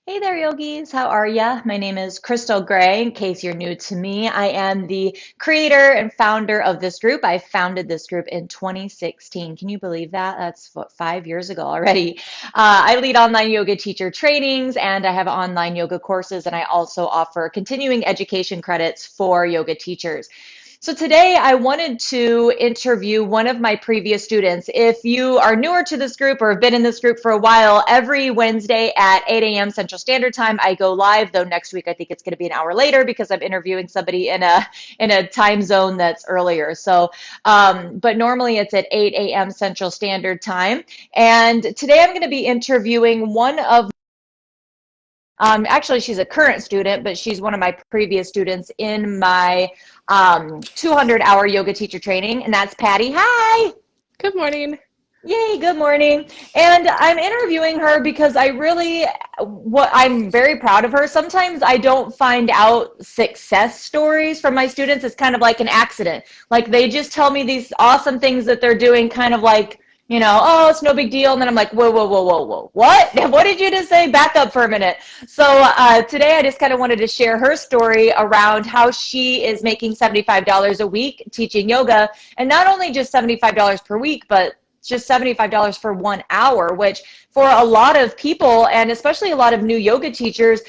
Hey there, yogis. How are ya? My name is Crystal Gray. In case you're new to me, I am the creator and founder of this group. I founded this group in 2016. Can you believe that? That's what, 5 years ago already. I lead online yoga teacher trainings and I have online yoga courses, and I also offer continuing education credits for yoga teachers. So today I wanted to interview one of my previous students. If you are newer to this group or have been in this group for a while, every Wednesday at 8 a.m. Central Standard Time, I go live, though next week I think it's going to be an hour later because I'm interviewing somebody in a time zone that's earlier. But normally it's at 8 a.m. Central Standard Time. And today I'm going to be interviewing one of actually, she's a current student, but she's one of my previous students in my 200-hour yoga teacher training, and that's Patty. Hi. Good morning. Yay, good morning. And I'm interviewing her because I'm very proud of her. Sometimes I don't find out success stories from my students. It's kind of like an accident. Like they just tell me these awesome things that they're doing, kind of like, oh, it's no big deal. And then I'm like, whoa, whoa, whoa, whoa, whoa. What? What did you just say? Back up for a minute. So today I just kind of wanted to share her story around how she is making $75 a week teaching yoga. And not only just $75 per week, but just $75 for 1 hour, which for a lot of people, and especially a lot of new yoga teachers,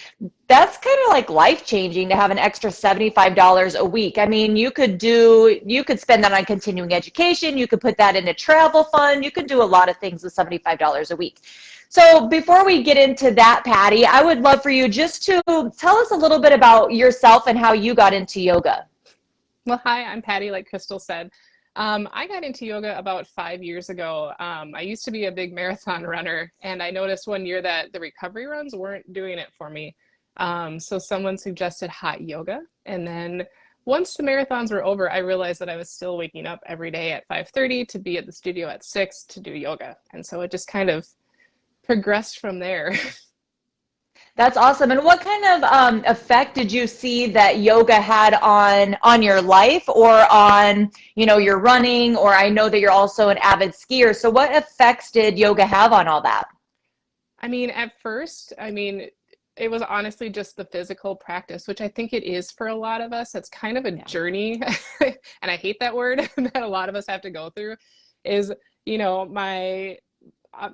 that's kind of like life-changing to have an extra $75 a week. I mean, you could spend that on continuing education, you could put that in a travel fund, you could do a lot of things with $75 a week. So before we get into that, Patty, I would love for you just to tell us a little bit about yourself and how you got into yoga. Well, hi, I'm Patty, like Crystal said. I got into yoga about 5 years ago. I used to be a big marathon runner, and I noticed one year that the recovery runs weren't doing it for me. So someone suggested hot yoga. And then once the marathons were over, I realized that I was still waking up every day at 5:30 to be at the studio at 6 to do yoga. And so it just kind of progressed from there. That's awesome. And what kind of effect did you see that yoga had on your life or on, your running? Or I know that you're also an avid skier. So what effects did yoga have on all that? I mean, at first, it was honestly just the physical practice, which I think it is for a lot of us. It's kind of a Yeah. journey, and I hate that word that a lot of us have to go through. Is, my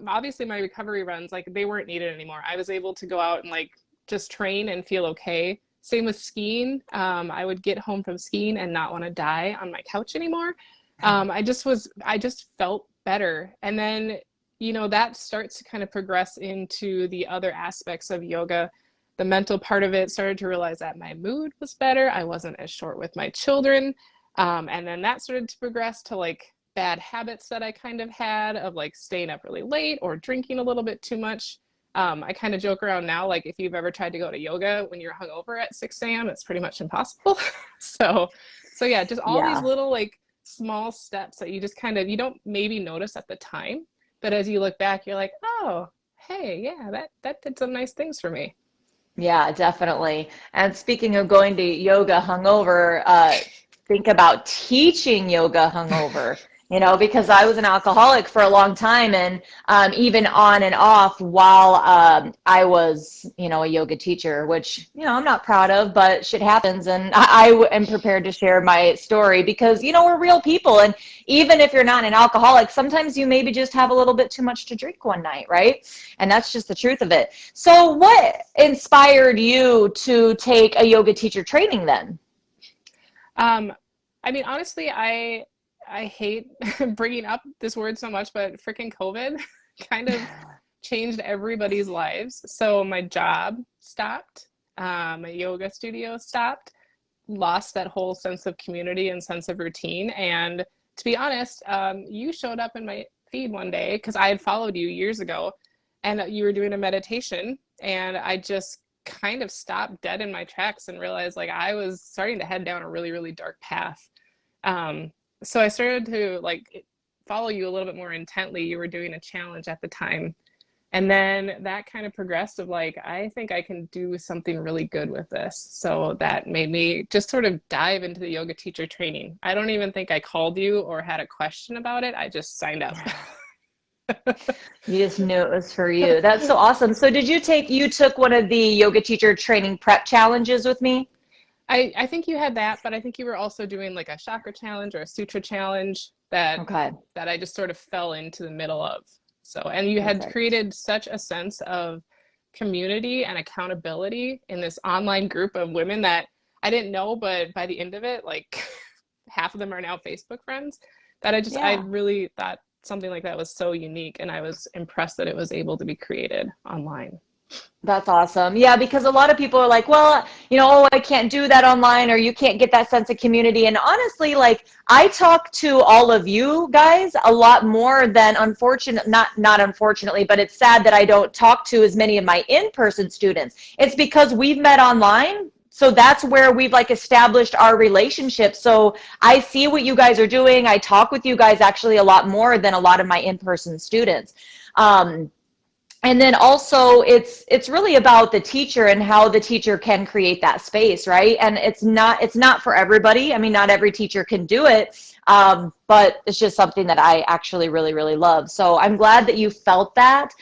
obviously my recovery runs, like, they weren't needed anymore. I was able to go out and like just train and feel okay. Same with skiing. I would get home from skiing and not want to die on my couch anymore. I just felt better. And then, that starts to kind of progress into the other aspects of yoga. The mental part of it, started to realize that my mood was better. I wasn't as short with my children. And then that started to progress to like bad habits that I kind of had of like staying up really late or drinking a little bit too much. I kind of joke around now, like if you've ever tried to go to yoga when you're hungover at 6 a.m., it's pretty much impossible. so, so yeah, just all these Yeah. little like small steps that you just kind of, you don't maybe notice at the time, but as you look back, you're like, oh, hey, yeah, that did some nice things for me. Yeah, definitely. And speaking of going to yoga hungover, think about teaching yoga hungover, because I was an alcoholic for a long time and even on and off while I was, a yoga teacher, which, I'm not proud of, but shit happens. And I am prepared to share my story because, we're real people. And even if you're not an alcoholic, sometimes you maybe just have a little bit too much to drink one night, right? And that's just the truth of it. So what inspired you to take a yoga teacher training then? Um, Honestly, I hate bringing up this word so much, but freaking COVID kind of changed everybody's lives. So my job stopped, my yoga studio stopped, lost that whole sense of community and sense of routine. And to be honest, you showed up in my feed one day because I had followed you years ago, and you were doing a meditation, and I just kind of stopped dead in my tracks and realized like I was starting to head down a really, really dark path. Um, so I started to like follow you a little bit more intently. You were doing a challenge at the time. And then that kind of progressed of like, I think I can do something really good with this. So that made me just sort of dive into the yoga teacher training. I don't even think I called you or had a question about it. I just signed up. You just knew it was for you. That's so awesome. So did you took one of the yoga teacher training prep challenges with me? I think you had that, but I think you were also doing like a chakra challenge or a sutra challenge that Okay, I just sort of fell into the middle of. So, and you had perfect. created such a sense of community and accountability in this online group of women that I didn't know, but by the end of it, like half of them are now Facebook friends, that I Yeah. really thought something like that was so unique, and I was impressed that it was able to be created online. That's awesome. Yeah, because a lot of people are like, well, oh, I can't do that online or you can't get that sense of community. And honestly, like I talk to all of you guys a lot more than not unfortunately, but it's sad that I don't talk to as many of my in-person students. It's because we've met online. So that's where we've like established our relationship. So I see what you guys are doing. I talk with you guys actually a lot more than a lot of my in-person students. And then also it's really about the teacher and how the teacher can create that space, right? And it's not for everybody. I mean, not every teacher can do it, but it's just something that I actually really, really love. So I'm glad that you felt that,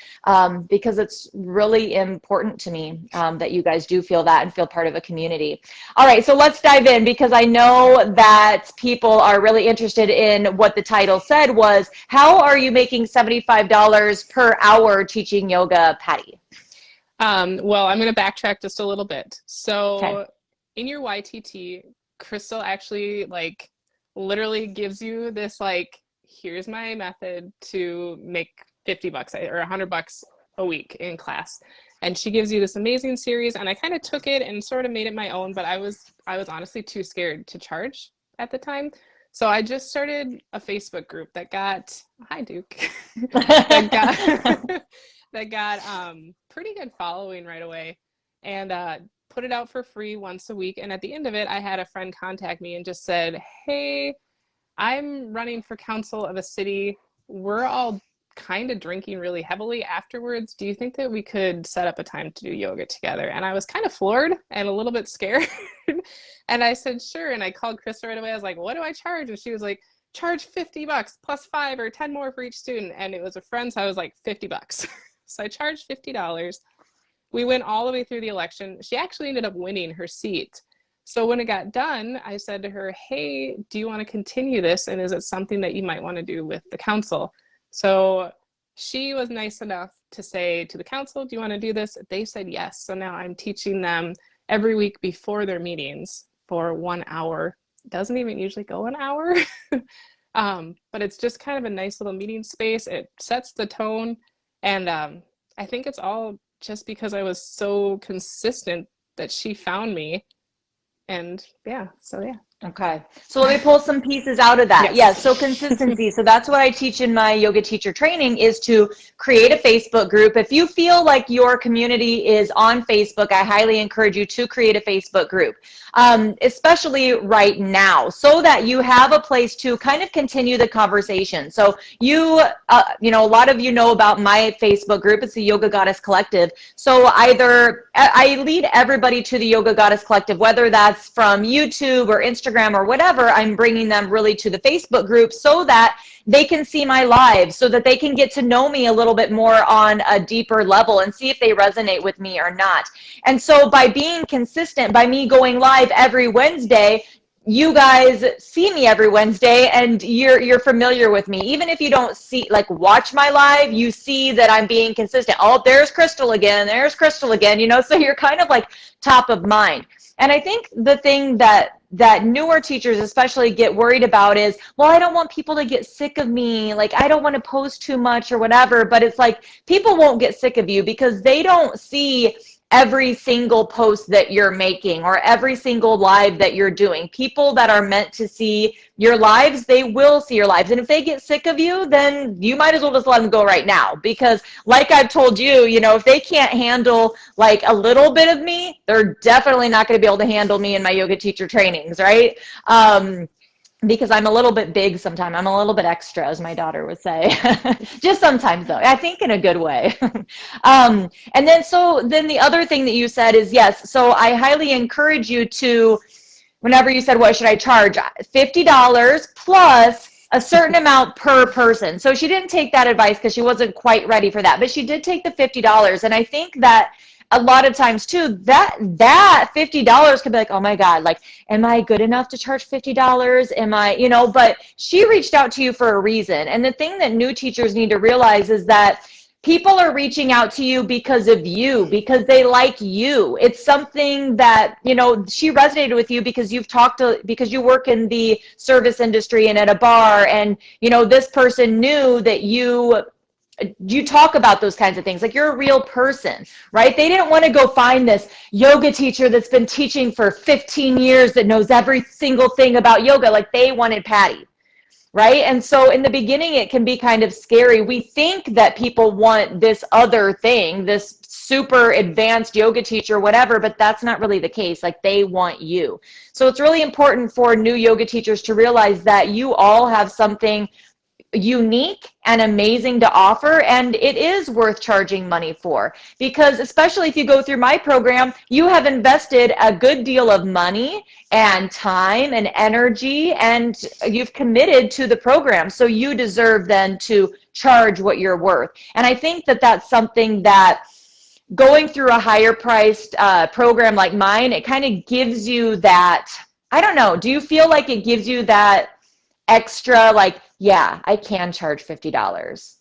because it's really important to me, that you guys do feel that and feel part of a community. All right, so let's dive in, because I know that people are really interested in what the title said was, how are you making $75 per hour teaching yoga, Patty? Well, I'm going to backtrack just a little bit. Okay. So in your YTT, Crystal actually like literally gives you this like, here's my method to make 50 bucks or $100 a week in class. And she gives you this amazing series, and I kind of took it and sort of made it my own, but I was honestly too scared to charge at the time. So I just started a Facebook group that got, hi Duke, that got that got pretty good following right away, and put it out for free once a week. And at the end of it, I had a friend contact me and just said, hey, I'm running for council of a city. We're all kind of drinking really heavily afterwards. Do you think that we could set up a time to do yoga together? And I was kind of floored and a little bit scared. And I said, sure. And I called Krista right away. I was like, what do I charge? And she was like, charge 50 bucks plus 5 or 10 more for each student. And it was a friend, so I was like, 50 bucks. So I charged $50. We went all the way through the election. She actually ended up winning her seat. So when it got done, I said to her, hey, do you want to continue this? And is it something that you might want to do with the council? So she was nice enough to say to the council, do you want to do this? They said yes. So now I'm teaching them every week before their meetings for 1 hour. It doesn't even usually go an hour, but it's just kind of a nice little meeting space. It sets the tone. And I think it's all just because I was so consistent that she found me. And yeah, so yeah. Okay, so let me pull some pieces out of that. Yes, so Yes. consistency. So that's what I teach in my yoga teacher training, is to create a Facebook group. If you feel like your community is on Facebook, I highly encourage you to create a Facebook group, especially right now, so that you have a place to kind of continue the conversation. So a lot of you know about my Facebook group. It's the Yoga Goddess Collective. So I lead everybody to the Yoga Goddess Collective, whether that's from YouTube or Instagram or whatever. I'm bringing them really to the Facebook group so that they can see my lives, so that they can get to know me a little bit more on a deeper level and see if they resonate with me or not. And so by being consistent, by me going live every Wednesday, you guys see me every Wednesday and you're familiar with me. Even if you don't watch my live, you see that I'm being consistent. Oh, there's Crystal again. There's Crystal again, so you're kind of like top of mind. And I think the thing that newer teachers especially get worried about is, well, I don't want people to get sick of me. Like, I don't want to post too much or whatever. But it's like, people won't get sick of you because they don't see every single post that you're making or every single live that you're doing. People that are meant to see your lives, they will see your lives. And if they get sick of you, then you might as well just let them go right now. Because like I've told you, if they can't handle like a little bit of me, they're definitely not going to be able to handle me in my yoga teacher trainings, right? Because I'm a little bit big sometimes. I'm a little bit extra, as my daughter would say. Just sometimes, though. I think in a good way. And then the other thing that you said is, yes, so I highly encourage you to, whenever you said, what should I charge? $50 plus a certain amount per person. So she didn't take that advice because she wasn't quite ready for that, but she did take the $50. And I think that a lot of times too, that $50 could be like, oh my God, like, am I good enough to charge $50? Am I, but she reached out to you for a reason. And the thing that new teachers need to realize is that people are reaching out to you because of you, because they like you. It's something that, she resonated with you because because you work in the service industry and at a bar, and, this person knew that you talk about those kinds of things. Like, you're a real person, right? They didn't want to go find this yoga teacher that's been teaching for 15 years that knows every single thing about yoga. Like, they wanted Patty, right? And so in the beginning, it can be kind of scary. We think that people want this other thing, this super advanced yoga teacher, whatever, but that's not really the case. Like, they want you. So it's really important for new yoga teachers to realize that you all have something unique and amazing to offer, and it is worth charging money for, because especially if you go through my program, you have invested a good deal of money and time and energy, and you've committed to the program, so you deserve then to charge what you're worth. And I think that that's something that going through a higher priced program like mine, it kind of gives you that, I don't know, do you feel like it gives you that extra, like, yeah, I can charge $50?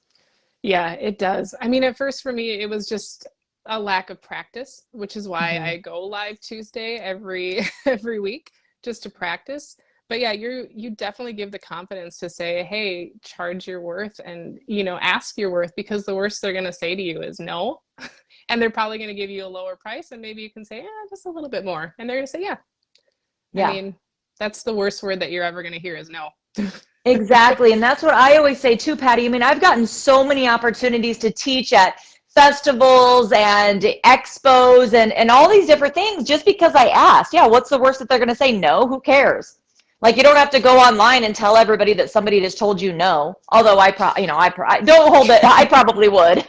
Yeah, it does. I mean, at first for me, it was just a lack of practice, which is why I go live Tuesday every every week just to practice. But yeah, you definitely give the confidence to say, hey, charge your worth, and ask your worth, because the worst they're going to say to you is no. And they're probably going to give you a lower price, and maybe you can say, yeah, just a little bit more. And they're going to say, yeah. I mean, that's the worst word that you're ever going to hear is no. Exactly. And that's what I always say too, Patty. I mean, I've gotten so many opportunities to teach at festivals and expos and all these different things just because I asked. Yeah, what's the worst that they're going to say? No, who cares? Like, you don't have to go online and tell everybody that somebody just told you no. Although I don't hold it. I probably would,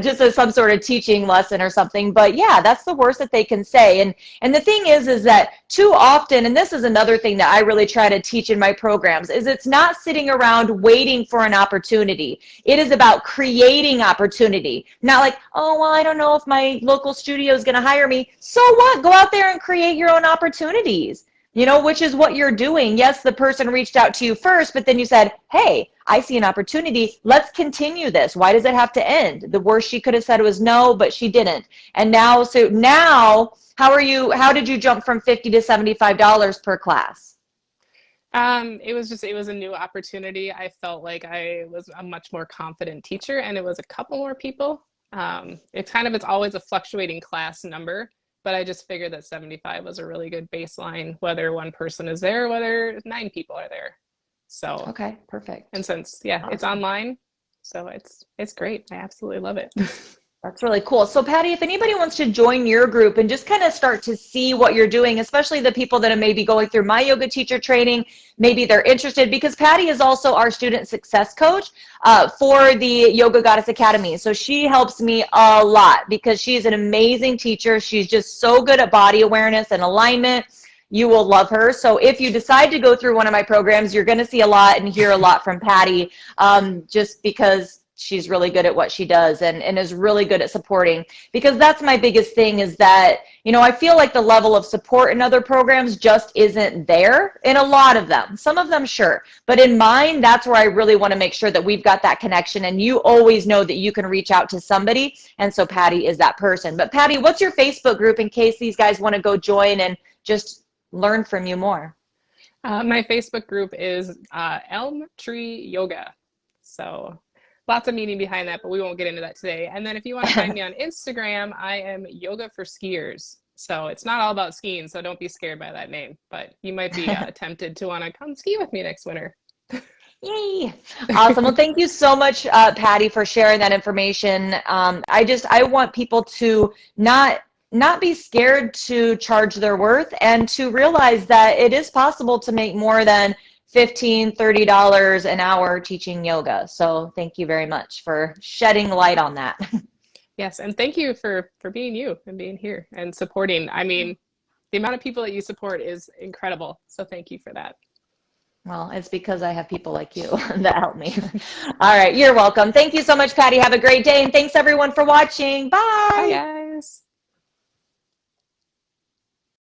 just as some sort of teaching lesson or something. But yeah, that's the worst that they can say. And the thing is that too often, and this is another thing that I really try to teach in my programs, is it's not sitting around waiting for an opportunity. It is about creating opportunity. Not like, oh, well, I don't know if my local studio is going to hire me. So what? Go out there and create your own opportunities. Which is what you're doing. Yes, the person reached out to you first, but then you said, hey, I see an opportunity. Let's continue this. Why does it have to end? The worst she could have said was no, but she didn't. And now, how did you jump from $50 to $75 per class? It was a new opportunity. I felt like I was a much more confident teacher, and it was a couple more people. It's always a fluctuating class number. But I just figured that 75 was a really good baseline, whether one person is there, whether 9 people are there. So okay, perfect. And since awesome. It's online, so it's great. I absolutely love it. That's really cool. So Patty, if anybody wants to join your group and just kind of start to see what you're doing, especially the people that are maybe going through my yoga teacher training, maybe they're interested, because Patty is also our student success coach for the Yoga Goddess Academy. So she helps me a lot because she's an amazing teacher. She's just so good at body awareness and alignment. You will love her. So if you decide to go through one of my programs, you're going to see a lot and hear a lot from Patty, just because she's really good at what she does and is really good at supporting. Because that's my biggest thing, is that, I feel like the level of support in other programs just isn't there in a lot of them. Some of them, sure. But in mine, that's where I really want to make sure that we've got that connection, and you always know that you can reach out to somebody. And so Patty is that person. But Patty, what's your Facebook group in case these guys want to go join and just learn from you more? My Facebook group is Elm Tree Yoga. So lots of meaning behind that, but we won't get into that today. And then if you want to find me on Instagram, I am Yoga for Skiers. So it's not all about skiing, so don't be scared by that name. But you might be tempted to want to come ski with me next winter. Yay. Awesome. Well, thank you so much, Patty, for sharing that information. I want people to not be scared to charge their worth, and to realize that it is possible to make more than $15, $30 an hour teaching yoga. So thank you very much for shedding light on that. Yes, and thank you for being you and being here and supporting. I mean, the amount of people that you support is incredible. So thank you for that. Well, it's because I have people like you that help me. All right, you're welcome. Thank you so much, Patty. Have a great day, and thanks everyone for watching. Bye, Bye. guys.